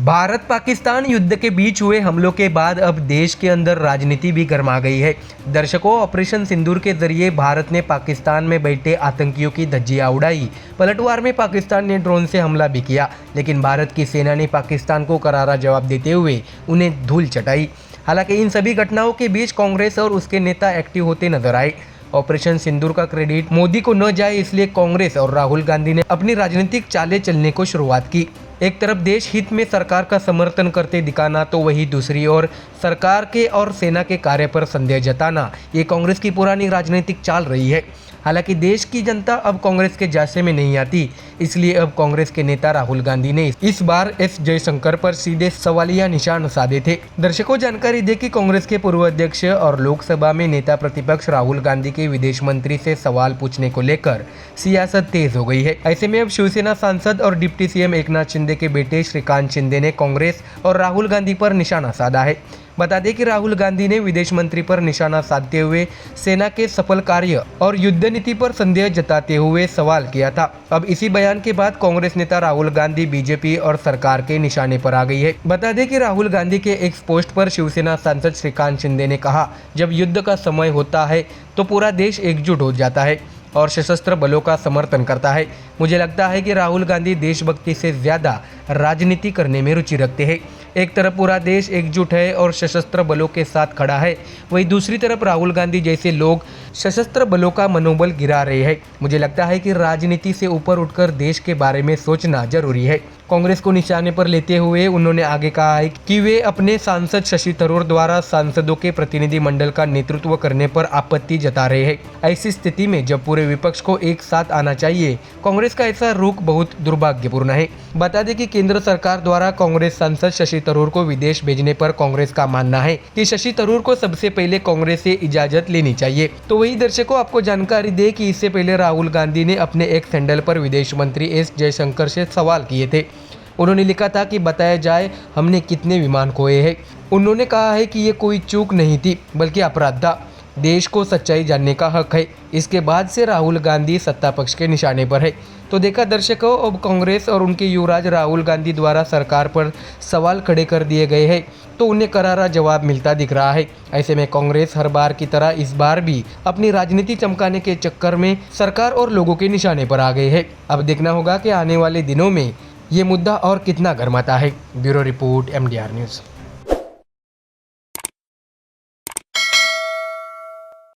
भारत पाकिस्तान युद्ध के बीच हुए हमलों के बाद अब देश के अंदर राजनीति भी गर्मा गई है। दर्शकों, ऑपरेशन सिंदूर के जरिए भारत ने पाकिस्तान में बैठे आतंकियों की धज्जियां उड़ाई। पलटवार में पाकिस्तान ने ड्रोन से हमला भी किया, लेकिन भारत की सेना ने पाकिस्तान को करारा जवाब देते हुए उन्हें धूल चटाई। हालांकि इन सभी घटनाओं के बीच कांग्रेस और उसके नेता एक्टिव होते नजर आए। ऑपरेशन सिंदूर का क्रेडिट मोदी को न जाए, इसलिए कांग्रेस और राहुल गांधी ने अपनी राजनीतिक चालें चलने को शुरुआत की। एक तरफ देश हित में सरकार का समर्थन करते दिखाना, तो वहीं दूसरी ओर सरकार के और सेना के कार्य पर संदेह जताना, ये कांग्रेस की पुरानी राजनीतिक चाल रही है। हालांकि देश की जनता अब कांग्रेस के जासे में नहीं आती, इसलिए अब कांग्रेस के नेता राहुल गांधी ने इस बार एस जयशंकर पर सीधे सवालिया निशान साधे थे। दर्शकों, जानकारी दे कि कांग्रेस के पूर्व अध्यक्ष और लोकसभा में नेता प्रतिपक्ष राहुल गांधी के विदेश मंत्री से सवाल पूछने को लेकर सियासत तेज हो गई है। ऐसे में अब शिवसेना सांसद और डिप्टी सीएम एकनाथ शिंदे के बेटे श्रीकांत शिंदे ने कांग्रेस और राहुल गांधी पर निशाना साधा है। बता दें कि राहुल गांधी ने विदेश मंत्री पर निशाना साधते हुए सेना के सफल कार्य और युद्ध नीति पर संदेह जताते हुए सवाल किया था। अब इसी बयान के बाद कांग्रेस नेता राहुल गांधी बीजेपी और सरकार के निशाने पर आ गई है। बता दें कि राहुल गांधी के एक पोस्ट पर शिवसेना सांसद श्रीकांत शिंदे ने कहा, जब युद्ध का समय होता है तो पूरा देश एकजुट हो जाता है और सशस्त्र बलों का समर्थन करता है। मुझे लगता है कि राहुल गांधी देशभक्ति से ज़्यादा राजनीति करने में रुचि रखते हैं। एक तरफ पूरा देश एकजुट है और सशस्त्र बलों के साथ खड़ा है, वहीं दूसरी तरफ राहुल गांधी जैसे लोग सशस्त्र बलों का मनोबल गिरा रहे हैं। मुझे लगता है कि राजनीति से ऊपर उठकर देश के बारे में सोचना जरूरी है। कांग्रेस को निशाने पर लेते हुए उन्होंने आगे कहा है कि वे अपने सांसद शशि थरूर द्वारा सांसदों के प्रतिनिधि मंडल का नेतृत्व करने पर आपत्ति जता रहे हैं। ऐसी स्थिति में जब पूरे विपक्ष को एक साथ आना चाहिए, कांग्रेस का ऐसा रुख बहुत दुर्भाग्यपूर्ण है। बता दें कि केंद्र सरकार द्वारा कांग्रेस सांसद शशि थरूर को विदेश भेजने पर कांग्रेस का मानना है कि शशि थरूर को सबसे पहले कांग्रेस से इजाजत लेनी चाहिए। तो वही दर्शकों, आपको जानकारी दे कि इससे पहले राहुल गांधी ने अपने एक हैंडल पर विदेश मंत्री एस जयशंकर से सवाल किए थे। उन्होंने लिखा था कि बताया जाए हमने कितने विमान खोए हैं। उन्होंने कहा है कि ये कोई चूक नहीं थी, बल्कि अपराध था। देश को सच्चाई जानने का हक है। इसके बाद से राहुल गांधी सत्ता पक्ष के निशाने पर है। तो देखा दर्शकों, अब कांग्रेस और उनके युवराज राहुल गांधी द्वारा सरकार पर सवाल खड़े कर दिए गए हैं, तो उन्हें करारा जवाब मिलता दिख रहा है। ऐसे में कांग्रेस हर बार की तरह इस बार भी अपनी राजनीति चमकाने के चक्कर में सरकार और लोगों के निशाने पर आ गए हैं। अब देखना होगा कि आने वाले दिनों में ये मुद्दा और कितना गर्माता है। Bureau report, MDR news.